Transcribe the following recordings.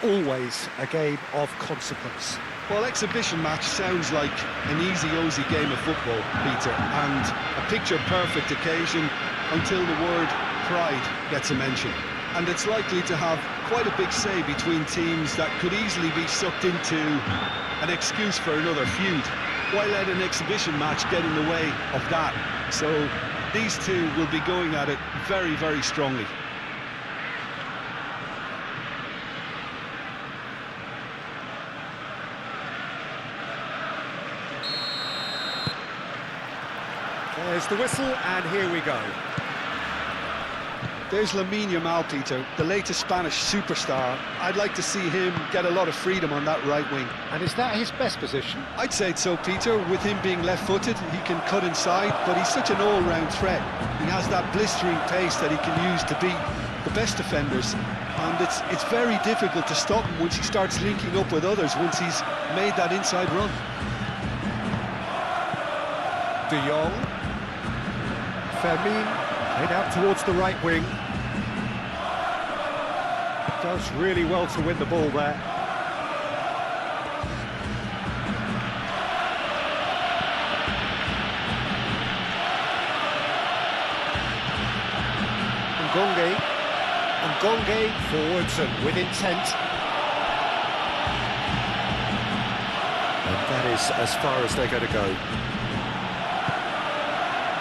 always a game of consequence. Well, exhibition match sounds like an easy-ozy game of football, Peter, and a picture-perfect occasion until the word pride gets a mention. And it's likely to have quite a big say between teams that could easily be sucked into an excuse for another feud. Why let an exhibition match get in the way of that? So these two will be going at it very, very strongly. There's the whistle, and here we go. There's Lamine Yamal, Peter, the latest Spanish superstar. I'd like to see him get a lot of freedom on that right wing. And is that his best position? I'd say so, Peter. With him being left-footed, he can cut inside, but he's such an all-round threat. He has that blistering pace that he can use to beat the best defenders. And it's very difficult to stop him once he starts linking up with others, once he's made that inside run. De Jong. Fermin, head out towards the right wing. Does really well to win the ball there. Ngonge forwards and with intent. And that is as far as they're going to go.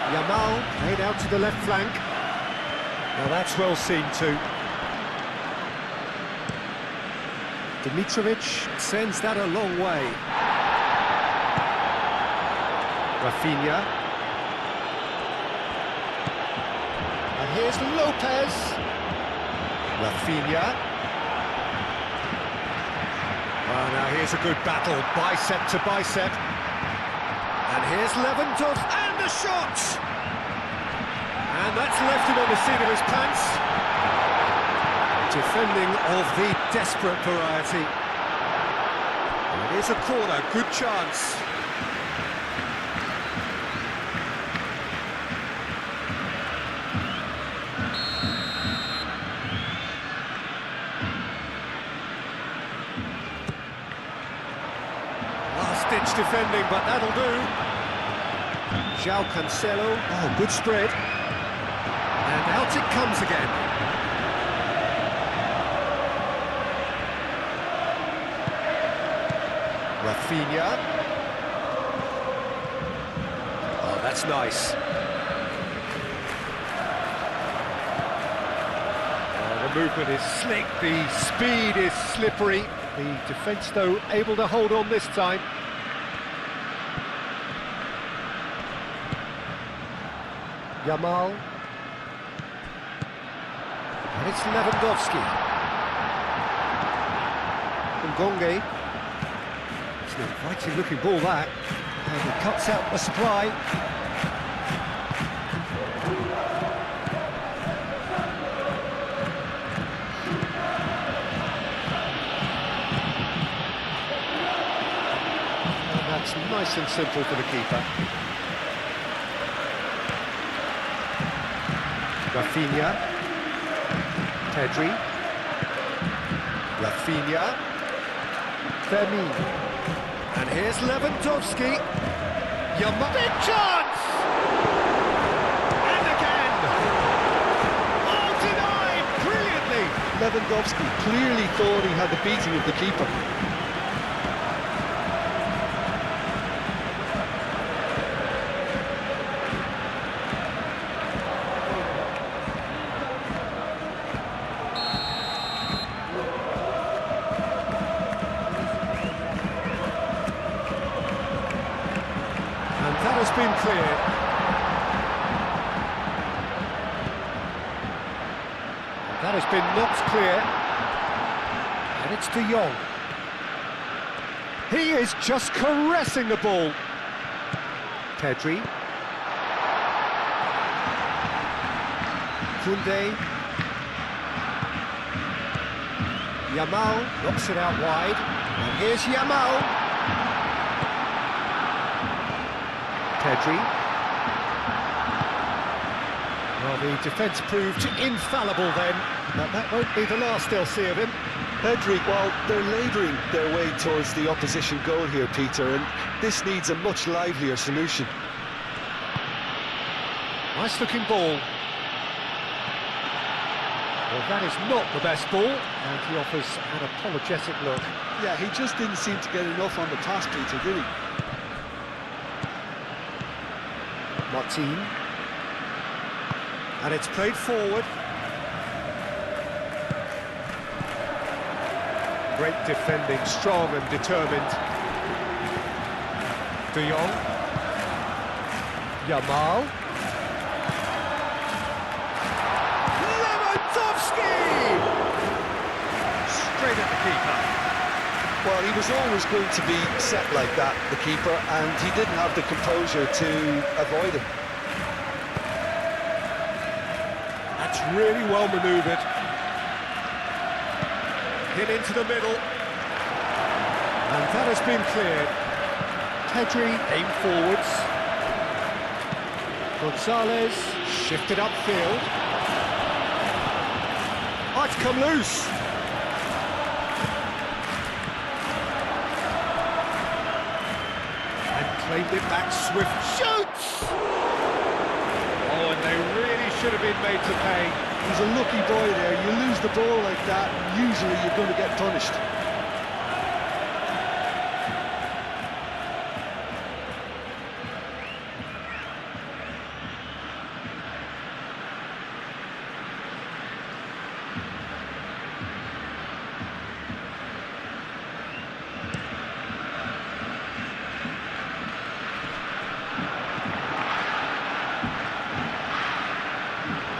Yamal, played out to the left flank. Now that's well seen too. Dimitrovic sends that a long way. Rafinha. And here's Lopez. Rafinha. Oh, now here's a good battle, bicep to bicep. And here's Lewandowski, and the shot! And that's left him on the seat of his pants. Defending of the desperate variety. And here's a corner, good chance. Last-ditch defending, but that'll do. João Cancelo, oh, good spread. And out it comes again. Rafinha. Oh, that's nice. Oh, the movement is slick, the speed is slippery. The defence, though, able to hold on this time. Yamal. And it's Lewandowski. Ngonge. It's an inviting looking ball, that. And he cuts out the supply. And that's nice and simple for the keeper. Rafinha, Pedri, Rafinha, Fermin, and here's Lewandowski, Yamal, big chance! And again! Oh, denied, brilliantly! Lewandowski clearly thought he had the beating of the keeper. That has been cleared. That has been knocked clear. And it's De Jong. He is just caressing the ball. Pedri. Koundé. Yamal knocks it out wide. And here's Yamal. Pedri. Well, the defence proved infallible then, but that won't be the last they'll see of him. Pedri, well, they're labouring their way towards the opposition goal here, Peter, and this needs a much livelier solution. Nice looking ball. Well, that is not the best ball, and he offers an apologetic look. Yeah, he just didn't seem to get enough on the pass, Peter, did he? Martin. And it's played forward. Great defending, strong and determined. De Jong. Yamal. Straight at the keeper. Well, he was always going to be set like that, the keeper, and he didn't have the composure to avoid him. That's really well manoeuvred. Hit into the middle. And that has been cleared. Pedri aimed forwards. Gonzalez shifted upfield. Oh, it's come loose. Claimed it back, Swift shoots! Oh, and they really should have been made to pay. He's a lucky boy there. You lose the ball like that, usually you're going to get punished.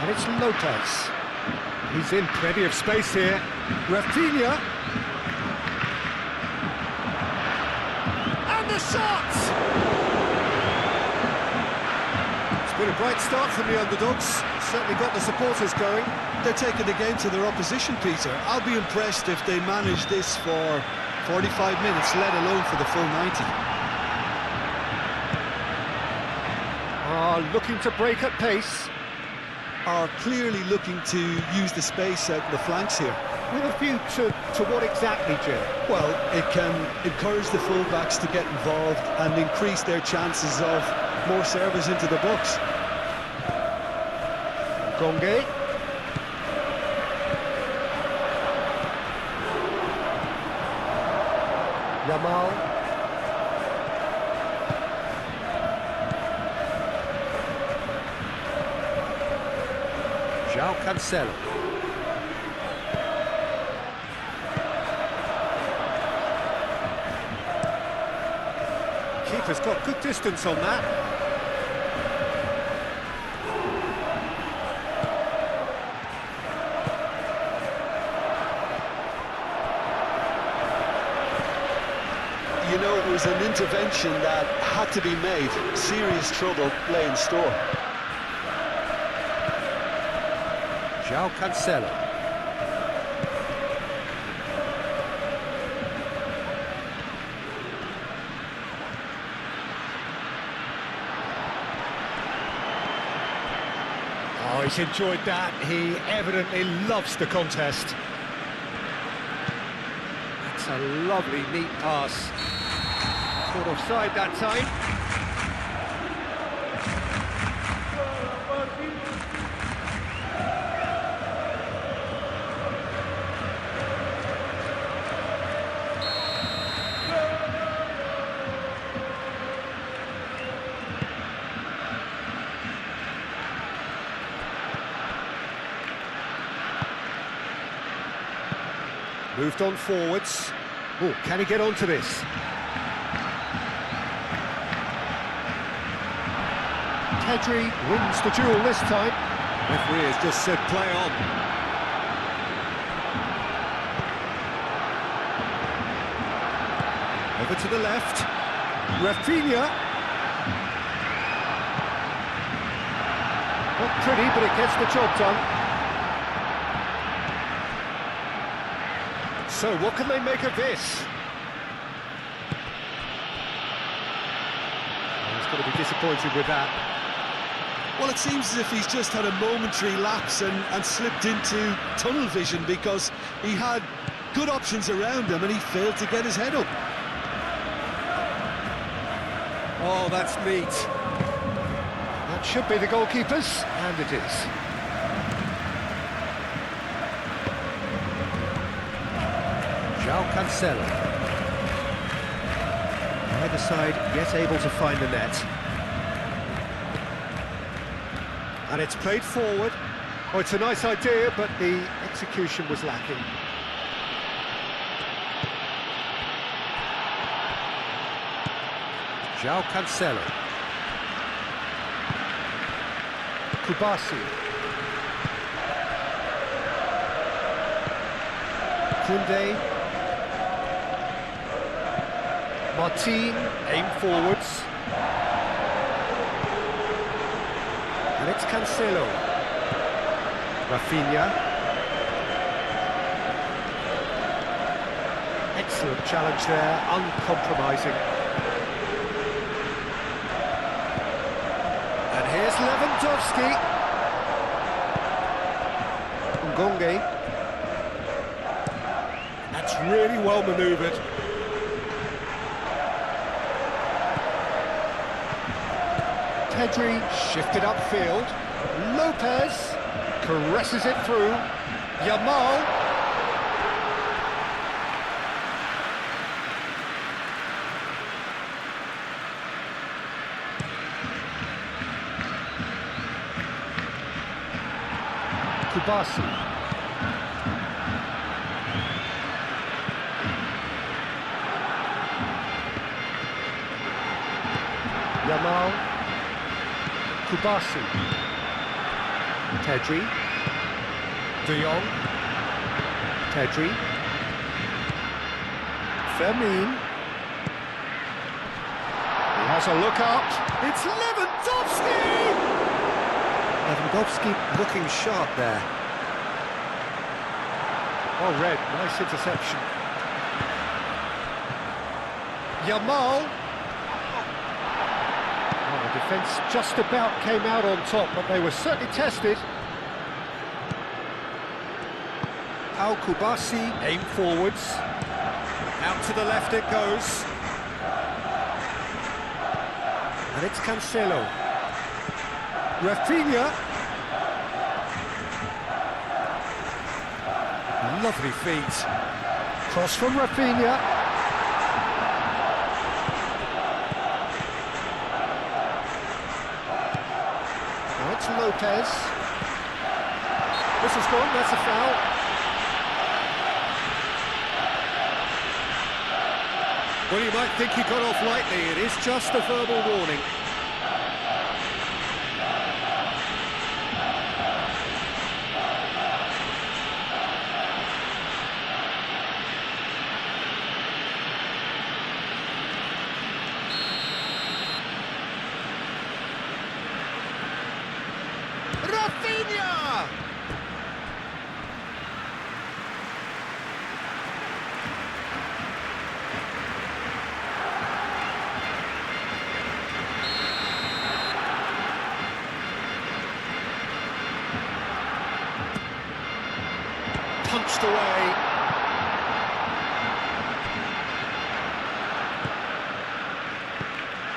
And it's Lopez. He's in plenty of space here. Rafinha. And the shot! It's been a bright start from the underdogs. Certainly got the supporters going. They're taking the game to their opposition, Peter. I'll be impressed if they manage this for 45 minutes, let alone for the full 90. Looking to break at pace. Are clearly looking to use the space out in the flanks here. With a view to what exactly, Jim? Well, it can encourage the full-backs to get involved and increase their chances of more serves into the box. Gonge. Yamal. João Cancelo. Keeper's got good distance on that. You know, it was an intervention that had to be made. Serious trouble lay in store. João Cancelo. Oh, he's enjoyed that. He evidently loves the contest. That's a lovely, neat pass. Caught offside that time. Moved on forwards. Oh, can he get onto this? Pedri wins the duel this time. Referee has just said play on. Over to the left. Rafinha. Not pretty, but it gets the job done. So, what can they make of this? He's going to be disappointed with that. Well, it seems as if he's just had a momentary lapse and slipped into tunnel vision, because he had Good options around him, and he failed to get his head up. Oh, that's neat. That should be the goalkeeper's, and it is. João Cancelo. Either side yet able to find the net. And it's played forward. Oh, it's a nice idea, but the execution was lacking. João Cancelo. Kubasi. Koundé. Martin, aim forwards. And it's Cancelo. Rafinha. Excellent challenge there, uncompromising. And here's Lewandowski. Ngonge. That's really well manoeuvred. Pedri shifted upfield. Lopez caresses it through. Yamal. Kubasi. Yamal. Kubasi. Pedri. De Jong. Pedri. Fermin. He has a look up. It's Lewandowski! Lewandowski looking sharp there. Oh, red, nice interception. Yamal. Oh, the defence just about came out on top, but they were certainly tested. Al Kubasi, aim forwards. Out to the left it goes. And it's Cancelo. Rafinha. Lovely feet. Cross from Rafinha. Now it's Lopez. This is gone, that's a foul. Well, you might think he got off lightly. It is just a verbal warning. Rafinha! Punched away.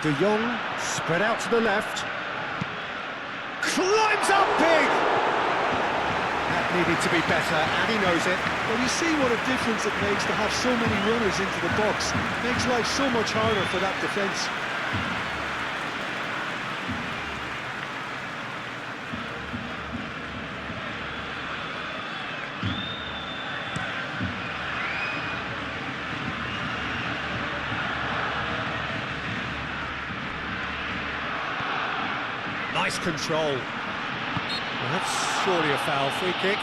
De Jong spread out to the left. Climbs up big! That needed to be better, and he knows it. Well, you see what a difference it makes to have so many runners into the box. Makes life so much harder for that defence. Nice control. Well, that's surely a foul. Free kick.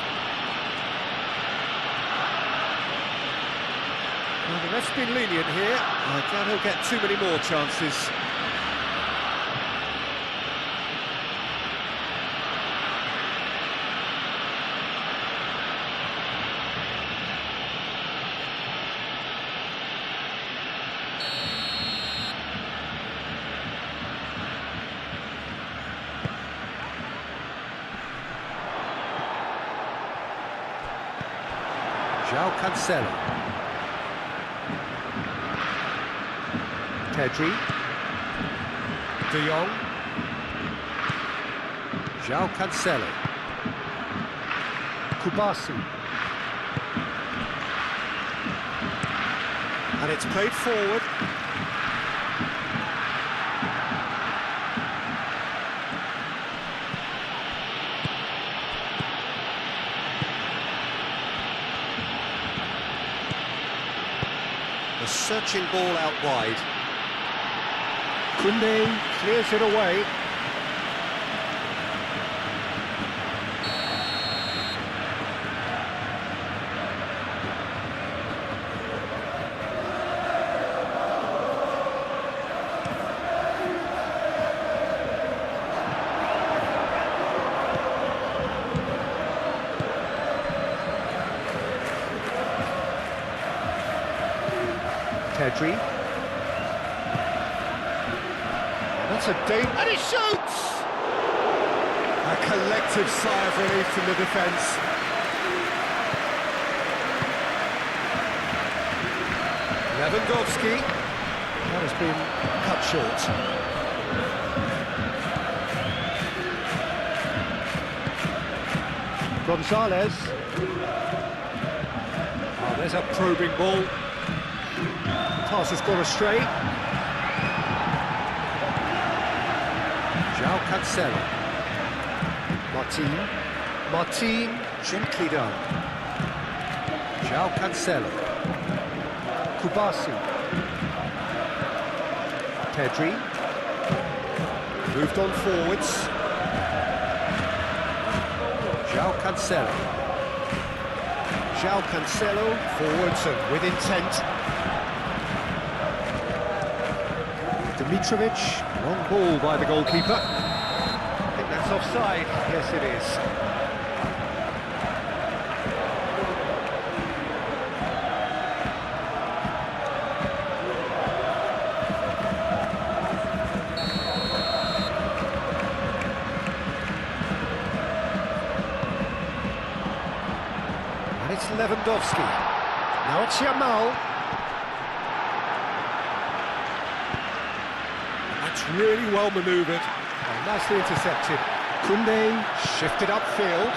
Well, the ref's been lenient here. I doubt he'll get too many more chances. João Cancelo. Cancelo. Pedri. De Jong. João Cancelo. Kubasi. And it's played forward. The searching ball out wide. Koundé clears it away. Pedri. That's a date, and he shoots! A collective sigh of relief from the defence. Lewandowski. That has been cut short. Gonzalez. Oh, there's a probing ball. Pass has gone astray. João Cancelo. Martin, gently done. João Cancelo. Kubasi. Pedri. Moved on forwards. João Cancelo. João Cancelo, forwards and with intent. Mitrovic, long ball by the goalkeeper. I think that's offside. Yes, it is. And it's Lewandowski. Now it's Yamal. Really well manoeuvred and nicely intercepted. Koundé shifted upfield.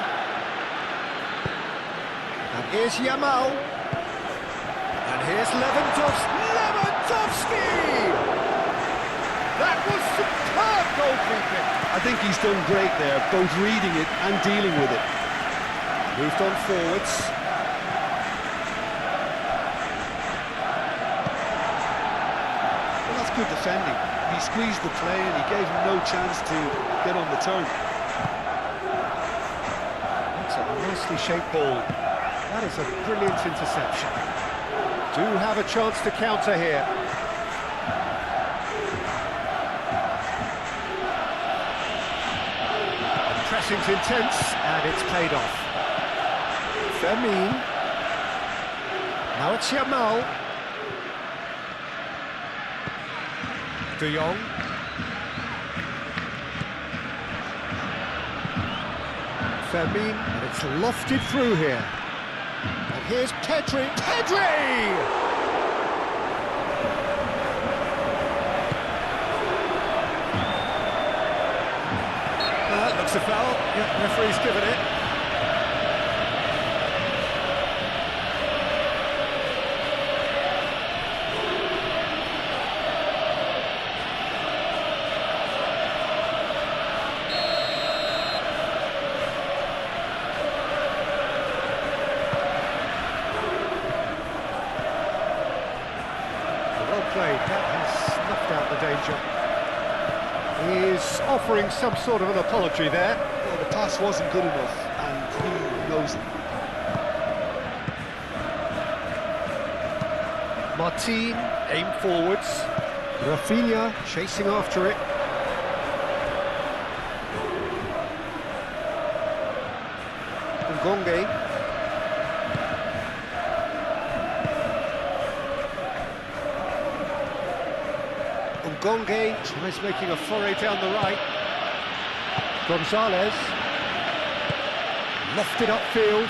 And here's Yamal. And here's Lewandowski! That was superb goalkeeping. I think he's done great there, both reading it and dealing with it. Moved on forwards. Well, that's good defending. He squeezed the play and he gave him no chance to get on the turn. That's a nicely shaped ball. That is a brilliant interception. Do have a chance to counter here. The pressing's intense and it's paid off. Fermin. Now it's Yamal. De Jong. Fermin, and it's lofted through here. And here's Pedri. That looks a foul. Yeah, referee's given it. Played. That has snuffed out the danger. He is offering some sort of an apology there. Well, the pass wasn't good enough, and he knows it. Martin, aim forwards. Rafinha chasing after it. Ngonge. Ngonge tries making a foray down the right. Gonzalez. Lofted upfield.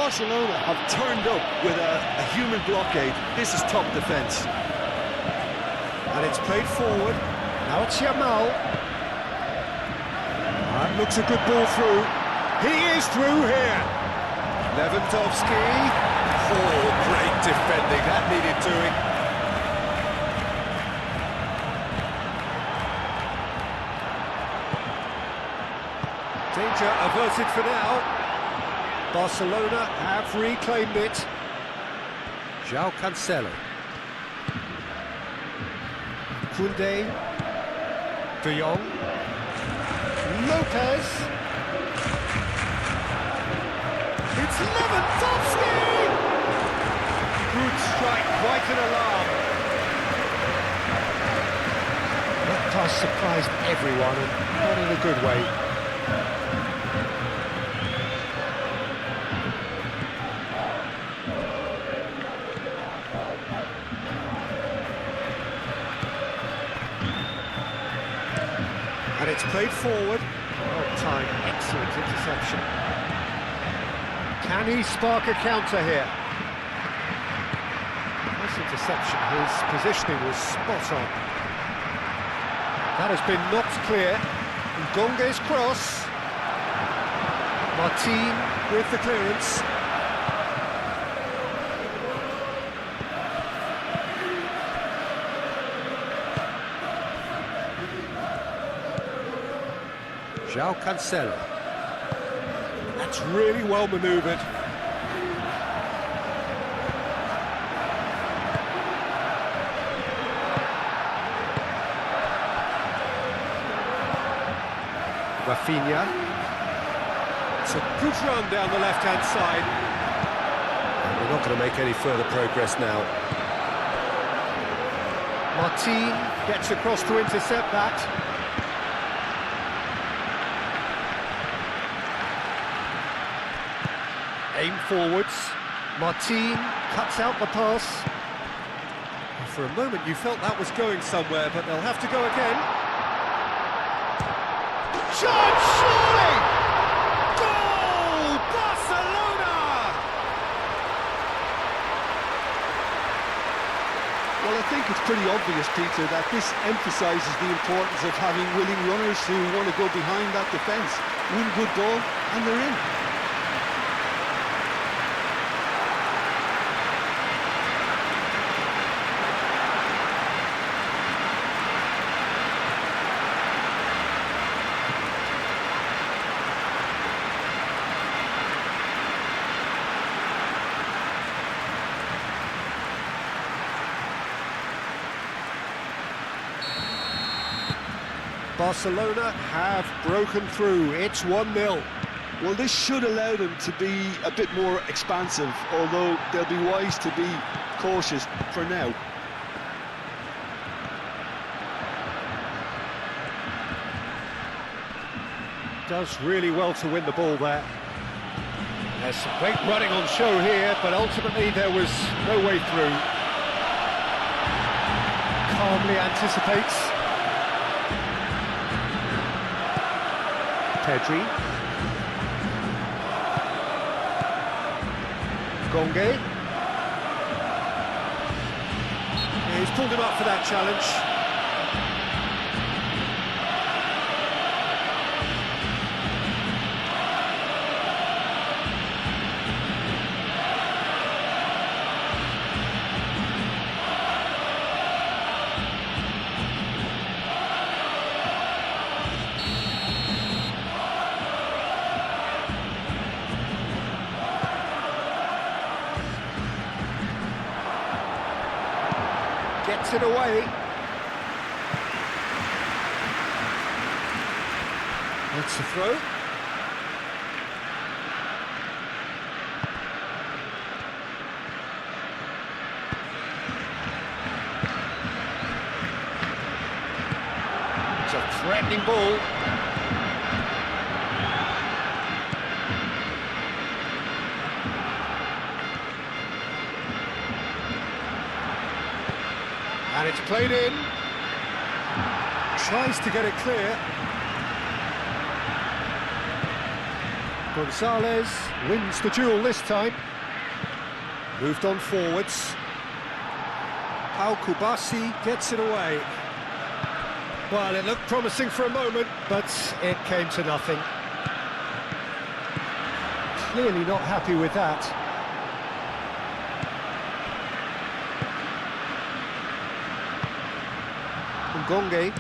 Barcelona have turned up with a human blockade. This is top defence. And it's played forward. Now it's Yamal. That looks a good ball through. He is through here. Lewandowski. Oh, great defending. That needed doing. Danger averted for now. Barcelona have reclaimed it. João Cancelo. Koundé. De Jong. Lopez. It's Lewandowski! Good strike, quite an alarm. That pass surprised everyone, and not in a good way. And it's played forward. Well timed, excellent interception. Can he spark a counter here? Nice interception, his positioning was spot on. That has been knocked clear. Ngonge's cross. Martin with the clearance. João Cancelo. That's really well manoeuvred. Rafinha. It's a good run down the left-hand side. And we're not going to make any further progress now. Martin gets across to intercept that. Aim forwards. Martin cuts out the pass. And for a moment you felt that was going somewhere, but they'll have to go again. Shot, surely! Goal! Barcelona! Well, I think it's pretty obvious, Peter, that this emphasises the importance of having willing runners who want to go behind that defence. One good ball and they're in. Barcelona have broken through. It's 1-0. Well, this should allow them to be a bit more expansive, although they'll be wise to be cautious for now. Does really well to win the ball there. There's some great running on show here, but ultimately there was no way through. Calmly anticipates. Pedri. Ngonge. He's pulled him up for that challenge. Gets it away. That's the throw. It's a threatening ball. And it's played in. Tries to get it clear. Gonzalez wins the duel this time. Moved on forwards. Pau Kubasi gets it away. Well, it looked promising for a moment, but it came to nothing. Clearly not happy with that. Ngonge.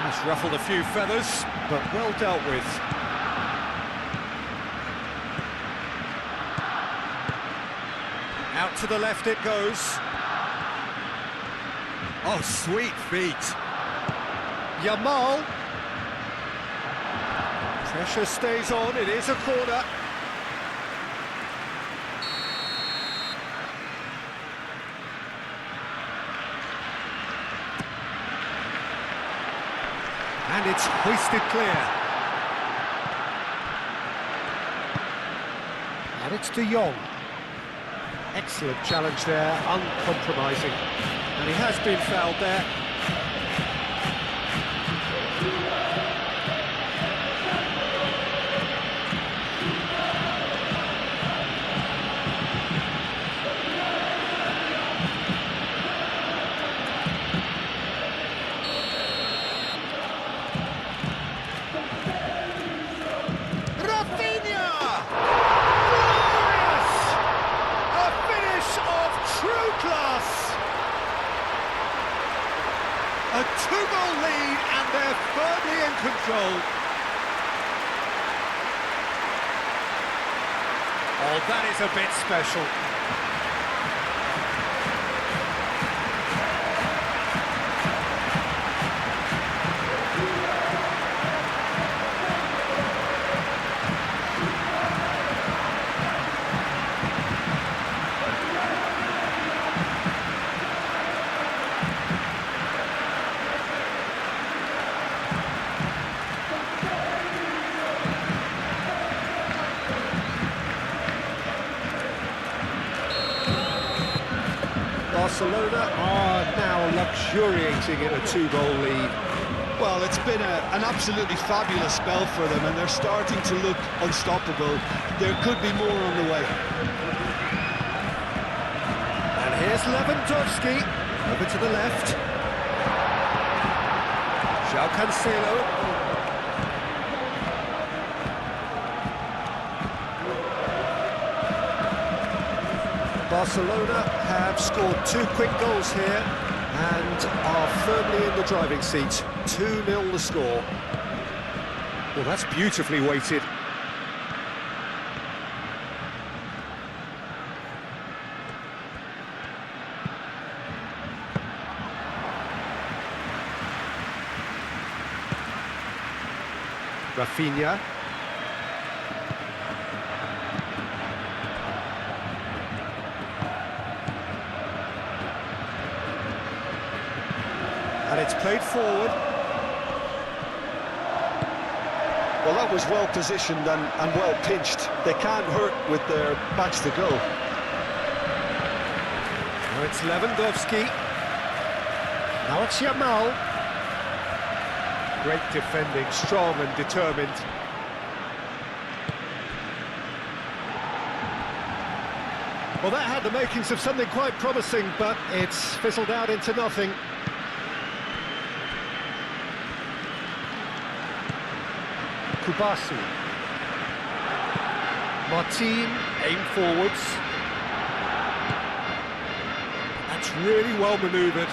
That's ruffled a few feathers, but well dealt with. Out to the left it goes. Oh, sweet feet. Yamal. Pressure stays on, it is a corner. And it's hoisted clear. And it's De Jong. Excellent challenge there, uncompromising. And he has been fouled there. A two-goal lead, and they're firmly in control. Oh, that is a bit special. Barcelona are now luxuriating in a two-goal lead. Well, it's been an absolutely fabulous spell for them, and they're starting to look unstoppable. There could be more on the way. And here's Lewandowski, over to the left. João Cancelo. Barcelona have scored 2 quick goals here and are firmly in the driving seat. 2-0 the score. Well, that's beautifully weighted. Rafinha. And it's played forward. Well, that was well positioned and well pinched. They can't hurt with their backs to go. Now it's Lewandowski. Now it's Yamal. Great defending, strong and determined. Well, that had the makings of something quite promising, but it's fizzled out into nothing. Kubasi. Martin, aim forwards. That's really well manoeuvred.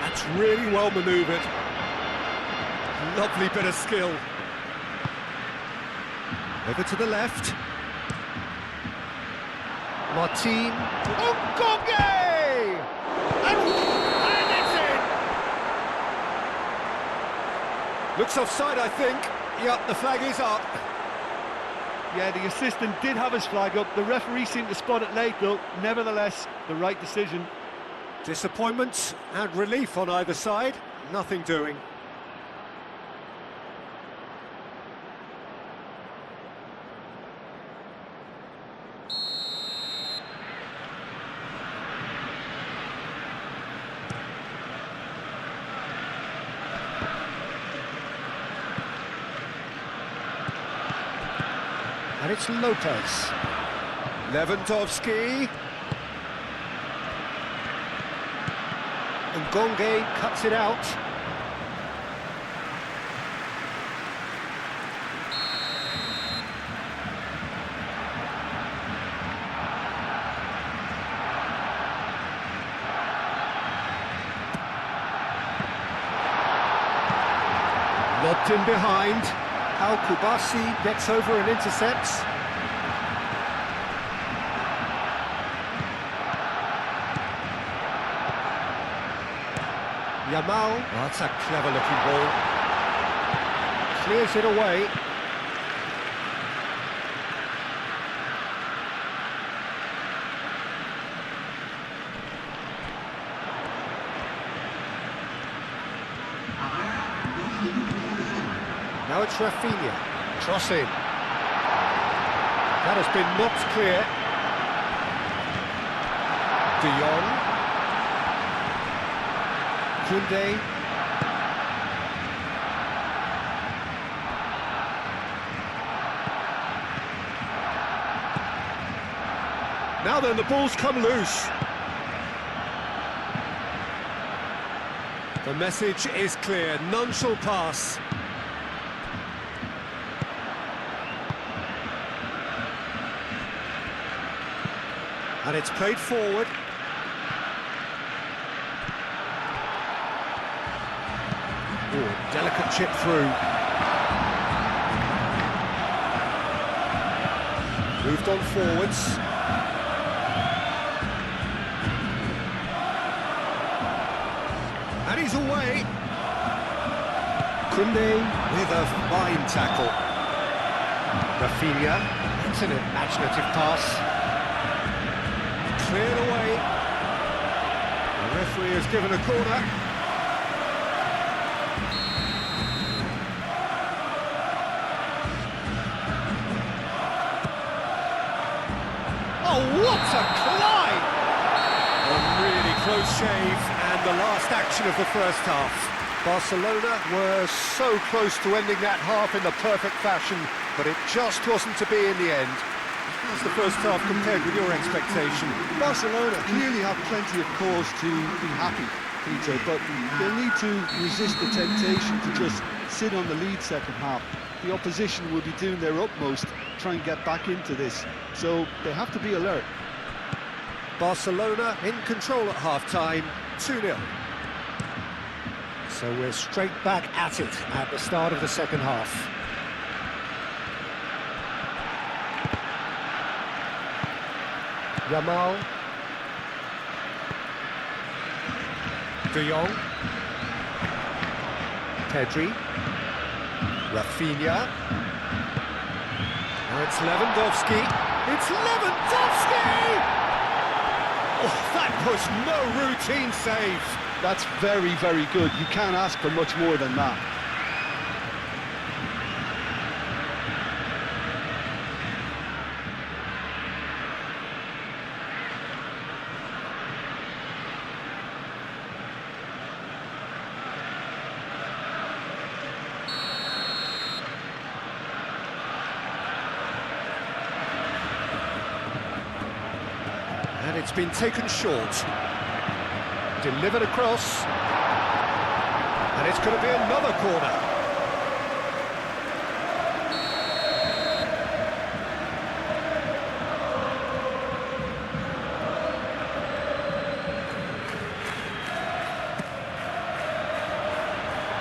That's really well manoeuvred. Lovely bit of skill. Over to the left. Martin. Ngonge! And it's in! Looks offside, I think. Yep, the flag is up. Yeah, the assistant did have his flag up. The referee seemed to spot it late, though. Nevertheless, the right decision. Disappointment and relief on either side. Nothing doing. And it's Lopez. Lewandowski. Ngonge cuts it out. Lobbed in behind. Al-Kubasi gets over and intercepts. Yamal, oh, that's a clever-looking ball. Clears it away. Now it's Rafinha. Cross in. That has been knocked clear. De Jong. Koundé. Now then, the ball's come loose. The message is clear, none shall pass. And it's played forward. Oh, delicate chip through. Moved on forwards. And he's away. Koundé with a fine tackle. Rafinha, it's an imaginative pass. Cleared away. The referee has given a corner. Oh, what a climb! A really close shave, and the last action of the first half. Barcelona were so close to ending that half in the perfect fashion, but it just wasn't to be in the end. How's the first half compared with your expectation? Barcelona clearly have plenty of cause to be happy, Peter, but they'll need to resist the temptation to just sit on the lead second half. The opposition will be doing their utmost to try and get back into this, so they have to be alert. Barcelona in control at half-time, 2-0. So we're straight back at it at the start of the second half. Yamal. De Jong. Pedri. Rafinha. Now it's Lewandowski. It's Lewandowski! Oh, that was no routine save. That's very, very good. You can't ask for much more than that. And it's been taken short. Delivered across. And it's going to be another corner.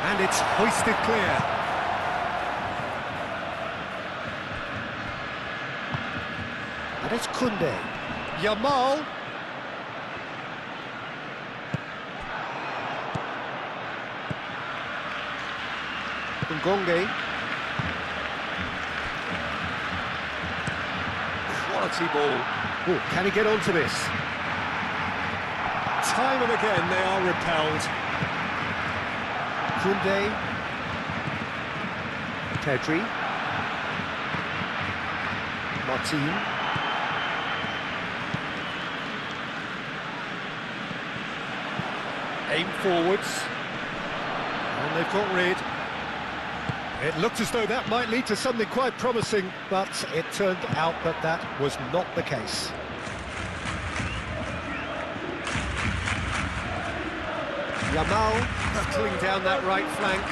And it's hoisted clear. And it's Koundé. Yamal. Ngonge. Quality ball. Oh, can he get onto this? Time and again they are repelled. Koundé. Pedri. Martin. Aim forwards. And they've got rid. It looked as though that might lead to something quite promising, but it turned out that that was not the case. Yamal hurtling down that right flank.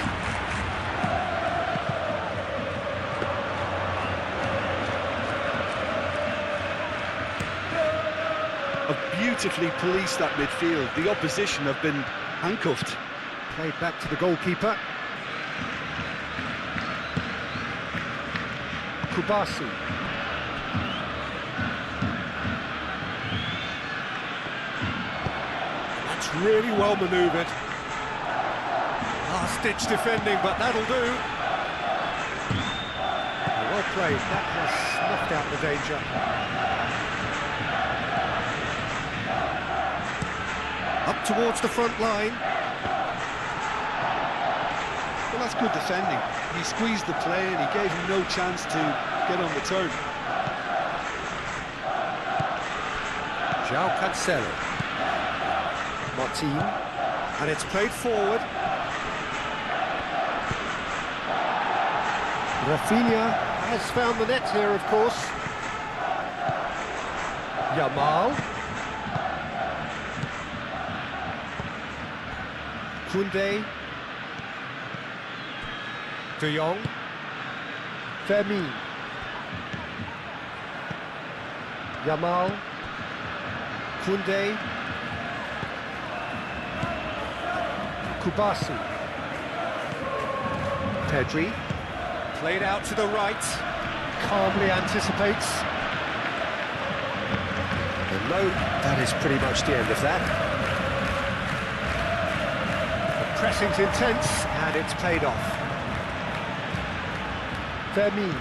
Have beautifully policed that midfield. The opposition have been handcuffed. Played back to the goalkeeper. Kubasi. That's really well manoeuvred. Last-ditch defending, but that'll do. Well played. That has snuffed out the danger. Up towards the front line. Well, that's good defending. He squeezed the play and he gave him no chance to get on the turn. João Cancelo. Martin. And it's played forward. Rafinha has found the net here, of course. Yamal. Koundé. De Jong. Fermin. Yamal. Koundé. Kubasi. Pedri. Played out to the right. Calmly anticipates. And no, that is pretty much the end of that. The pressing's intense, and it's paid off. Fermin.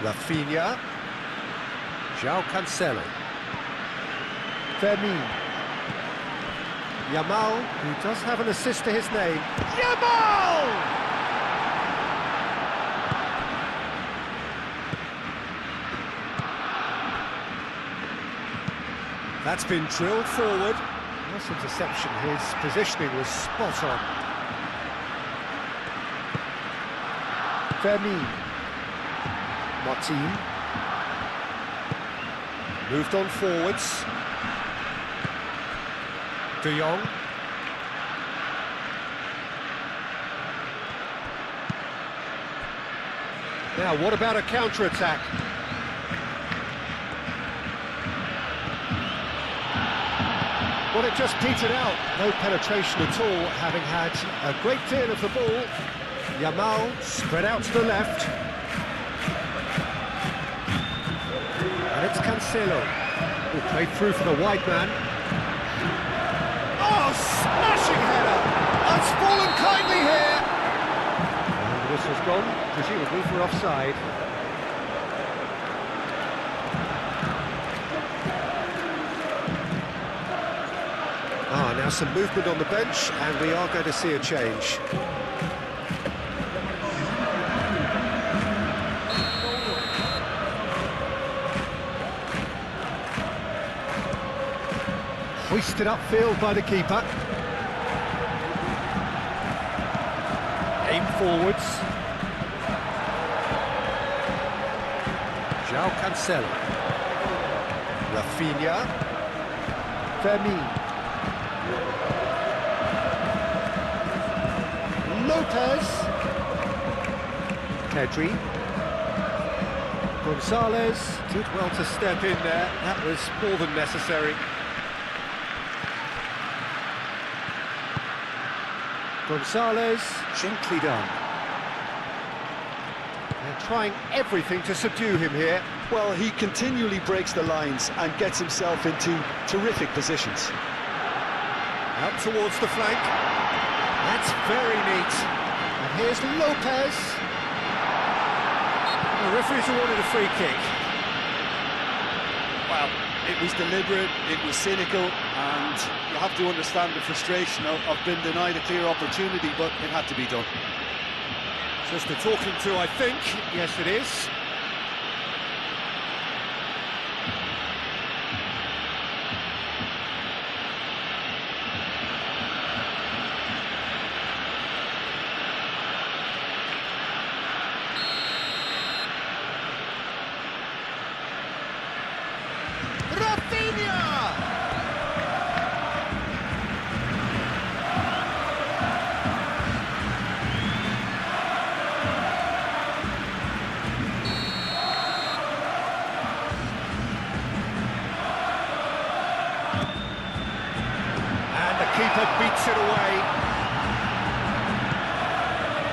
Rafinha. João Cancelo. Fermin. Yamal, who does have an assist to his name. Yamal! That's been drilled forward. Nice interception. His positioning was spot on. Fermin. Martin. Moved on forwards. De Jong. Now, what about a counter-attack? Well, it just petered out. No penetration at all, having had a great deal of the ball. Yamal spread out to the left. And it's Cancelo, who played through for the wide man. Oh, smashing header! That's fallen kindly here! And the whistle's gone, presumably for offside. Now some movement on the bench, and we are going to see a change. Hoisted upfield by the keeper. Aim forwards. João Cancelo. Rafinha. Fermin. Lopez. Pedri. Gonzalez did well to step in there. That was more than necessary. Gonzalez, gently done. They're trying everything to subdue him here. Well, he continually breaks the lines and gets himself into terrific positions. Out towards the flank. That's very neat. And here's Lopez. The referee's awarded a free kick. Well, it was deliberate, it was cynical, and you have to understand the frustration of being denied a clear opportunity, but it had to be done. Just a talking to, I think. Yes, it is.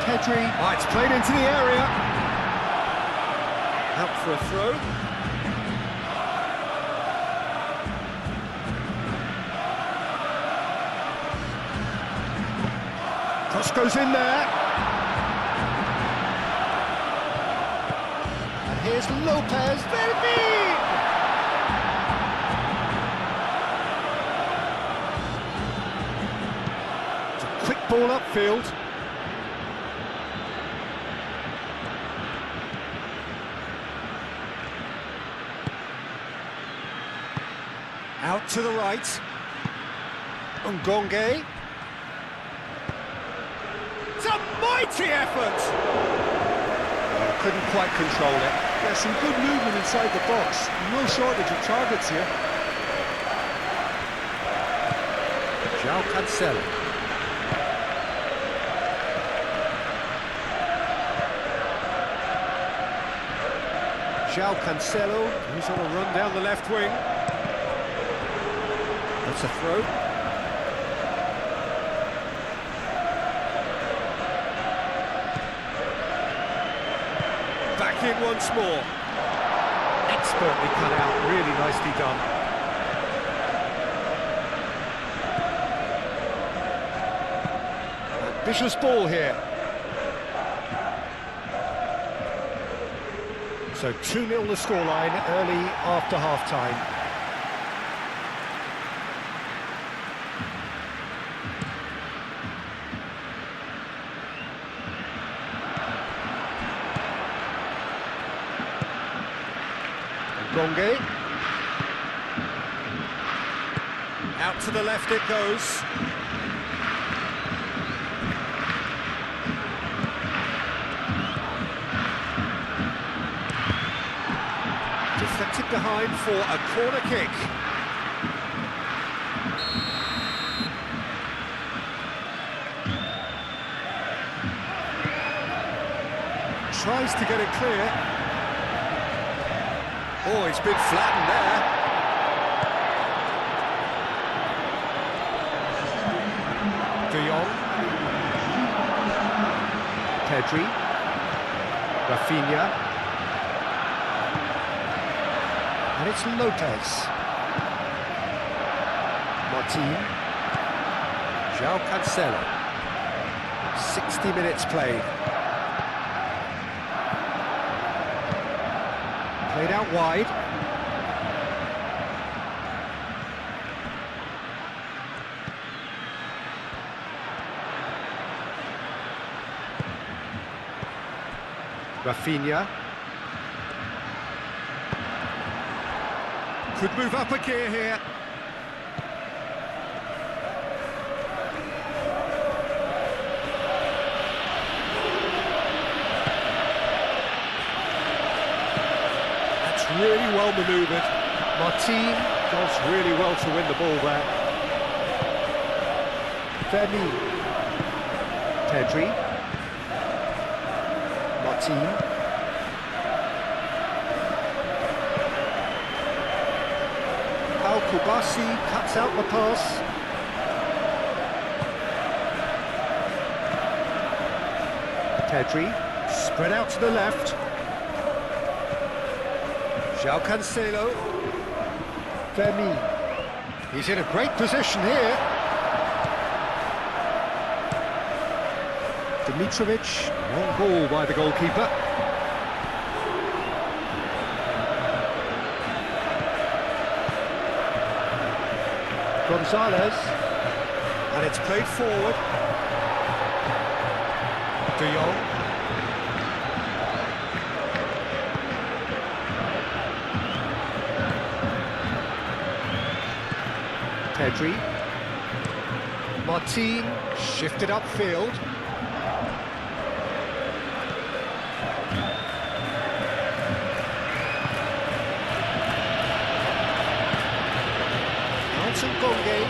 Pedri. Oh, it's played into the area. Out for a throw. Cross goes in there. And here's Lopez. Baby! It's a quick ball upfield. Out to the right. Ngonge. It's a mighty effort! Couldn't quite control it. Yeah, some good movement inside the box. No shortage of targets here. João Cancelo. João Cancelo, who's on a run down the left wing. That's a throw. Back in once more. Expertly cut out, really nicely done. Ambitious ball here. So 2-0 the scoreline early after half-time. Ngonge. Out to the left it goes. Deflected behind for a corner kick. Tries to get it clear. Oh, it's been flattened there. De Jong. Pedri. Rafinha. And it's Lopez. Martin. João Cancelo. 60 minutes played. Played out wide. Rafinha. Could move up a gear here. Really well manoeuvred. Martin does really well to win the ball there. Fermin. Pedri. Martin. Kubasi cuts out the pass. Pedri. Spread out to the left. João Cancelo. Fermin. He's in a great position here. Dimitrovic. Long ball by the goalkeeper. Gonzalez. And it's played forward. De Jong. Pedri. Martin shifted upfield. Ngonge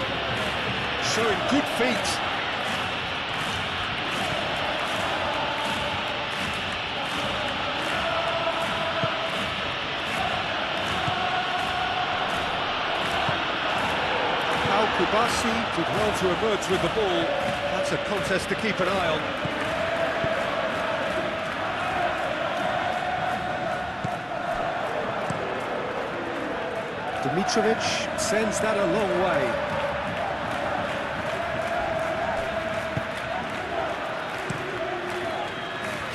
showing good feet. Kubasi did well to emerge with the ball. That's a contest to keep an eye on. Dimitrovic sends that a long way.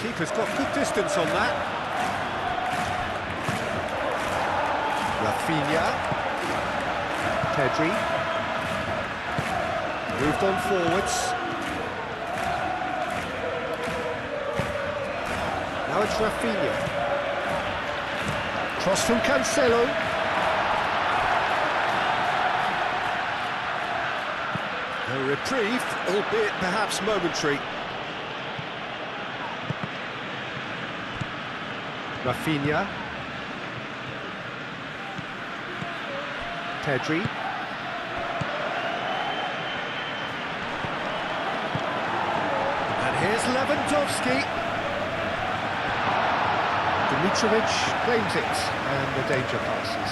Keeper's got good distance on that. Rafinha. Pedri. Moved on forwards. Now it's Rafinha. Cross from Cancelo. A reprieve, albeit perhaps momentary. Rafinha. Pedri. And here's Lewandowski. Dimitrovic claims it, and the danger passes.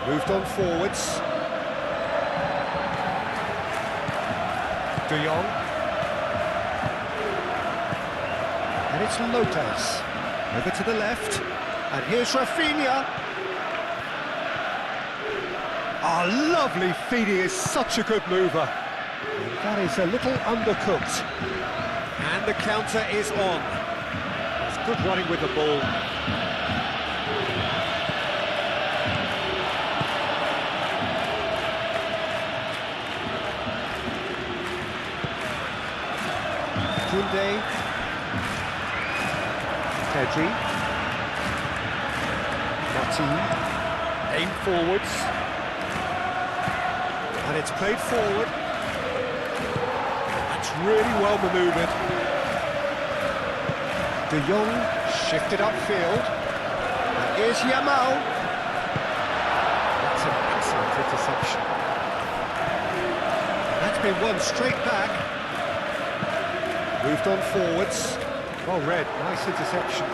Moved on forwards. De Jong. And it's Lopez. Over to the left. And here's Rafinha. Oh, lovely feed. He is such a good mover. And that is a little undercooked. And the counter is on. It's good running with the ball. Koundé. Pedri. Martin. Aim forwards. And it's played forward. That's really well manoeuvred. De Jong shifted upfield. And here's Yamal. That's an excellent interception. And that's been won straight back. Moved on forwards. Well read, nice interception.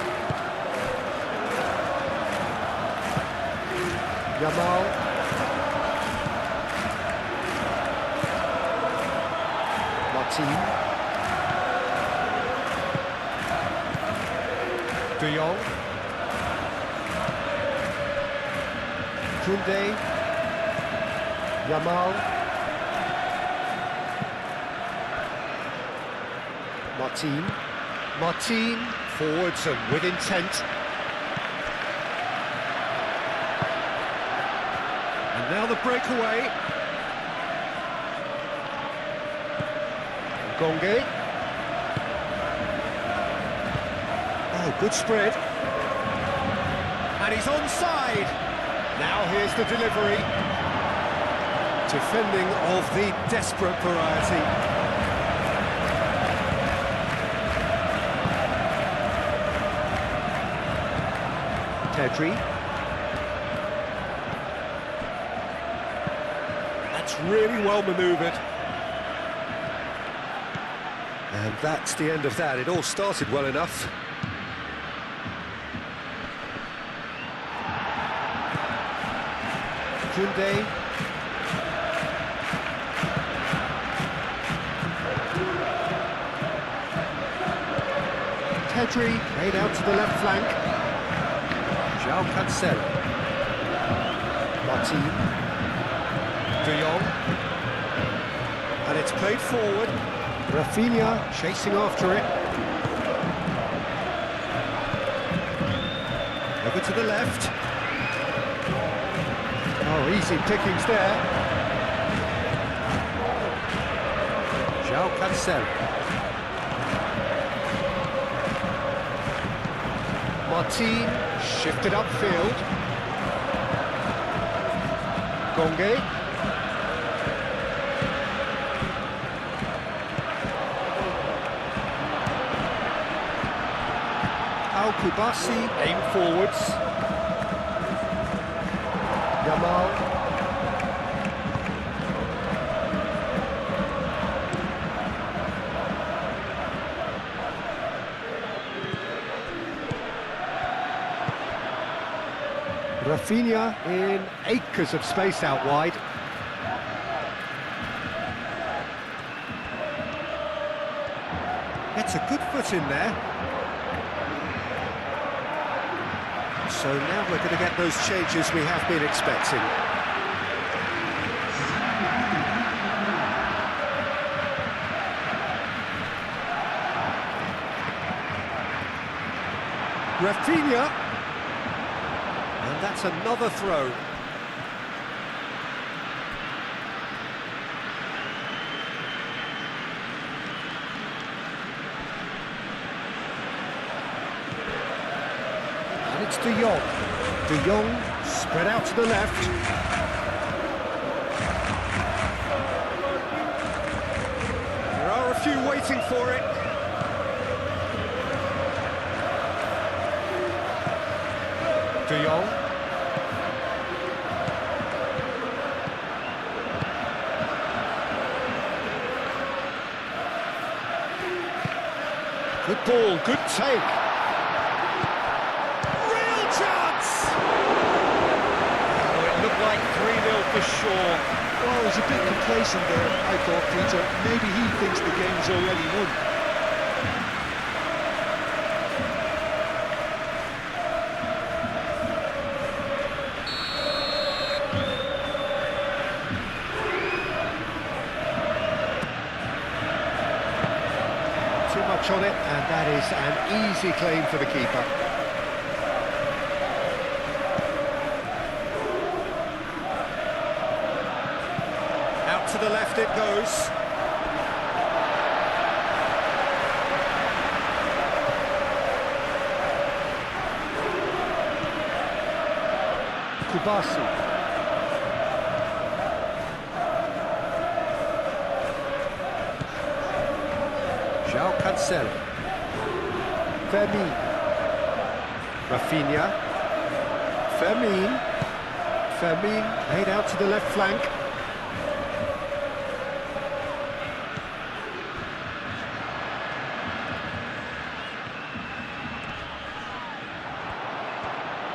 Yamal. Martin. De Jong. Koundé. Yamal. Martin, forwards and with intent. And now the breakaway. Gonge. Oh, good spread. And he's onside. Now here's the delivery. Defending of the desperate variety. Pedri. That's really well manoeuvred. And that's the end of that. It all started well enough. Koundé. Pedri laid out to the left flank. Cancelo. Martin. De Jong. And it's played forward. Rafinha chasing after it. Over to the left. Oh, easy pickings there. Cancelo. Martin shifted upfield. Gonge. Al-Kubasi aim forwards. Yamal. Rafinha in acres of space out wide. Gets a good foot in there. So now we're going to get those changes we have been expecting. Rafinha, and that's another throw. And it's De Jong. De Jong spread out to the left. There are a few waiting for it. De Jong. Good ball, good take. Real chance! Oh, it looked like 3-0 for sure. Well, he was a bit complacent there, I thought, Peter. Maybe he thinks the game's already won. Too much on it, and that is an easy claim for the keeper. Out to the left it goes. Kubasi. João Cancelo. Fermin. Rafinha. Fermin. Fermin laid out to the left flank.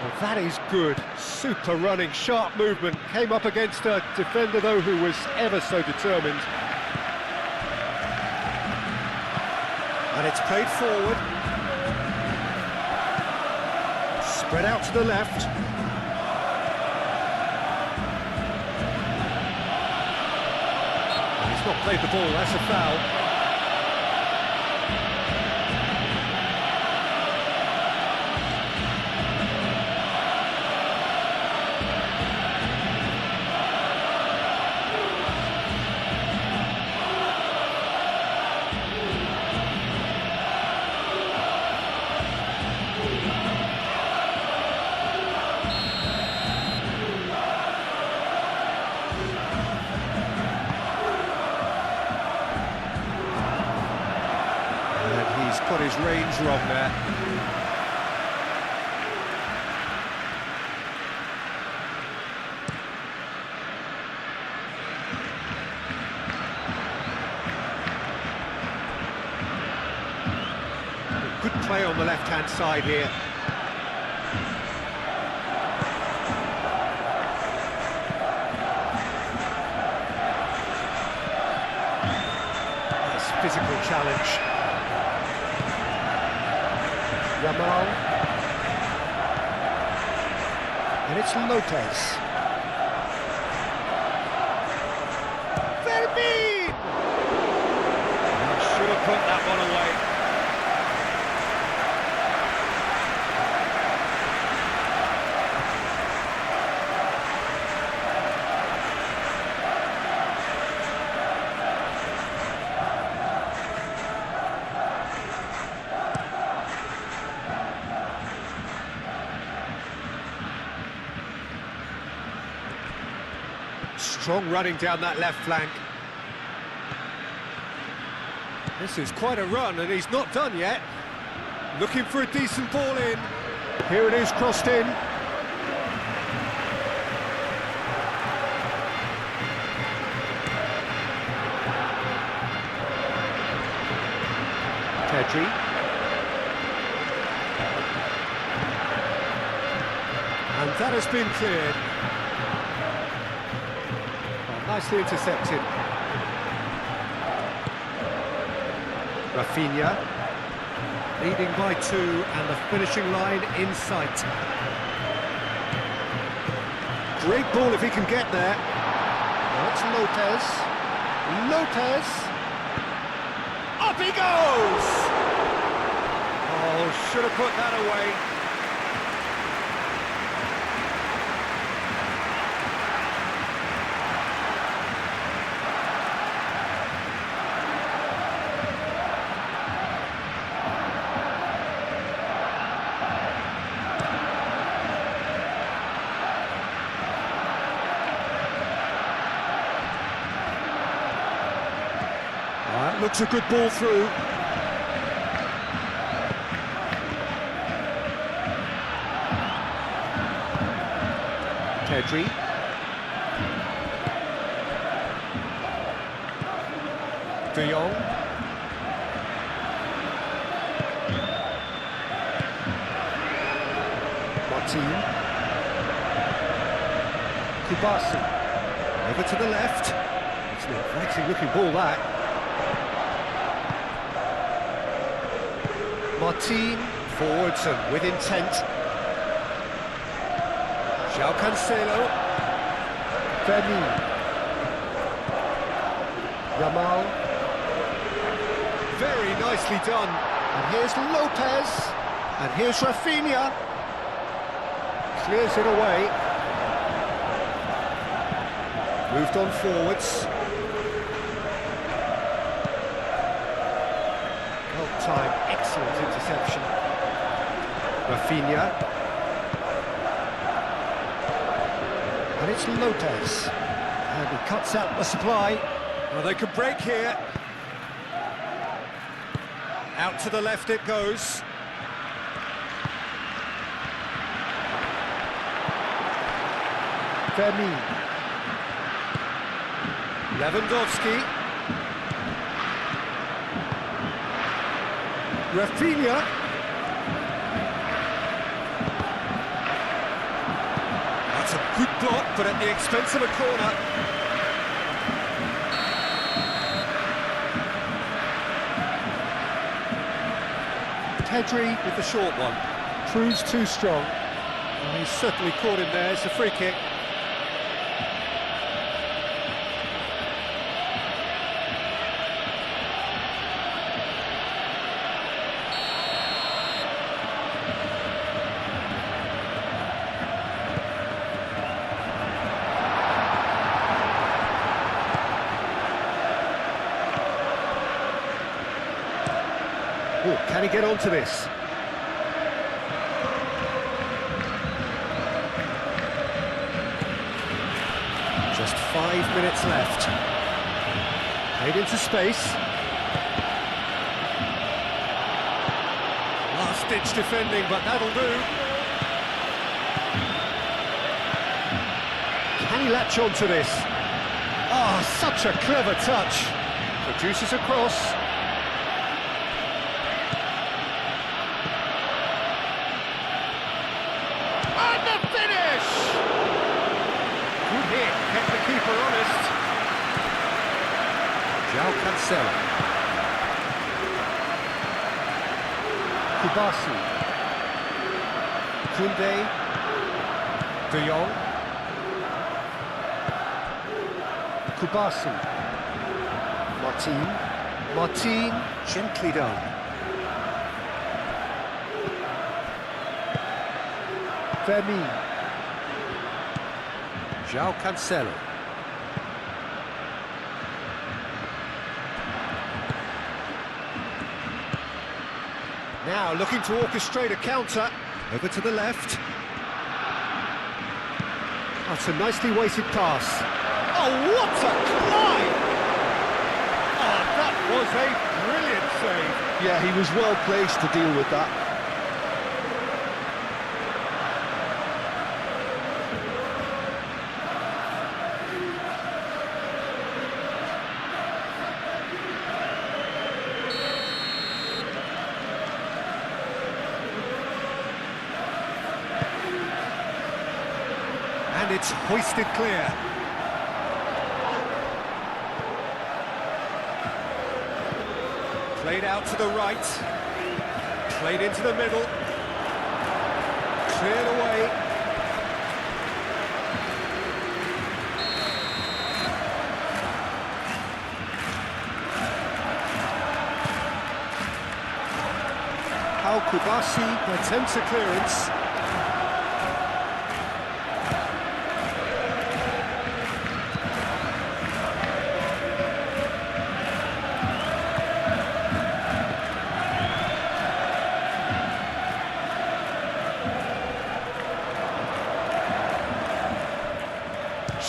Well, that is good. Super running, sharp movement. Came up against a defender, though, who was ever so determined. And it's played forward. Spread out to the left. And he's not played the ball, that's a foul. He's got his range wrong there. Good play on the left-hand side here. Nice physical challenge. Yamal. And it's Lopez. Fermin! Should have put that one away. Strong running down that left flank. This is quite a run, and he's not done yet. Looking for a decent ball in. Here it is, crossed in. Pedri. And that has been cleared. Nicely intercepted. Rafinha. Leading by 2 and the finishing line in sight. Great ball if he can get there. Now it's Lopez. Lopez. Up he goes! Oh, should have put that away. That looks a good ball through. Pedri. De Jong. Martin. Kubasi. Over to the left. It's an inviting looking ball, that. Martin, forwards and with intent. João Cancelo. Fermin. Yamal. Very nicely done. And here's Lopez. And here's Rafinha. Clears it away. Moved on forwards. Well timed, excellent interception. Rafinha. And it's Lopez. And he cuts out the supply. Well, they could break here. Out to the left it goes. Fermin. Lewandowski. Rafinha. That's a good block, but at the expense of a corner. Pedri with the short one. Proves too strong. Well, he's certainly caught him there. It's a free kick. Oh, can he get onto this? Just 5 minutes left. Played into space. Last-ditch defending, but that'll do. Can he latch onto this? Oh, such a clever touch. Produces a cross. And the finish! Good hit, kept the keeper honest. João Cancelo. Kubasi. Koundé. De Jong. Kubasi. Martin. Martin, gently done. Fermin. João Cancelo. Now looking to orchestrate a counter. Over to the left. That's a nicely weighted pass. Oh, what a climb! Oh, that was a brilliant save. Yeah, he was well placed to deal with that. And it's hoisted clear. Played out to the right. Played into the middle. Cleared away. Kubasi attempts a clearance.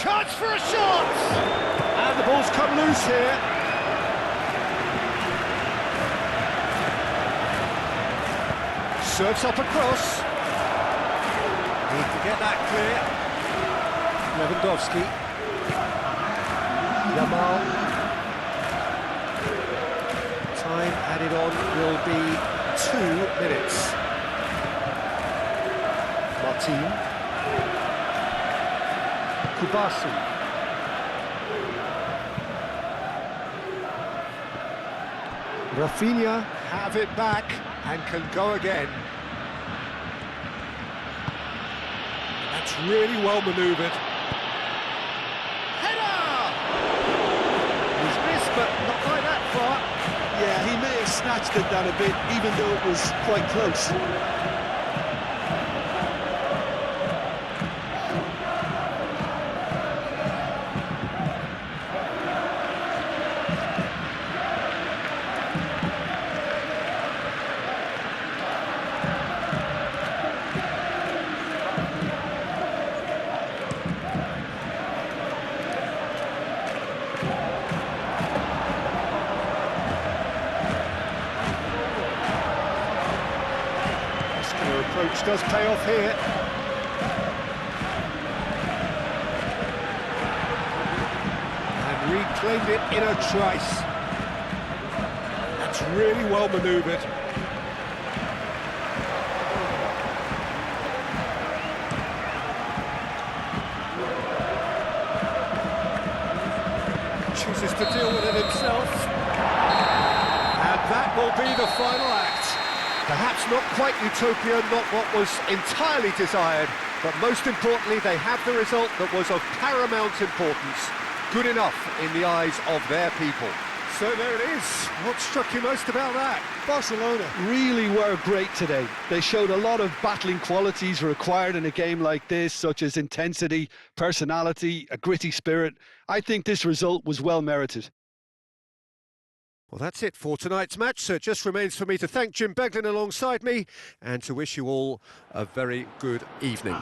Chance for a shot! And the ball's come loose here. Serves up across. Need to get that clear. Lewandowski. Yamal. Time added on will be 2 minutes. Martin. Kubasi. Rafinha have it back and can go again. That's really well manoeuvred. Header! He's missed, but not by that far. Yeah, he may have snatched it down a bit, even though it was quite close. Approach does pay off here. And reclaimed it in a trice. That's really well manoeuvred. Chooses to deal with it himself. And that will be the final act. Perhaps not quite utopia, not what was entirely desired, but most importantly, they have the result that was of paramount importance. Good enough in the eyes of their people. So there it is. What struck you most about that? Barcelona really were great today. They showed a lot of battling qualities required in a game like this, such as intensity, personality, a gritty spirit. I think this result was well merited. Well, that's it for tonight's match, so it just remains for me to thank Jim Beglin alongside me and to wish you all a very good evening.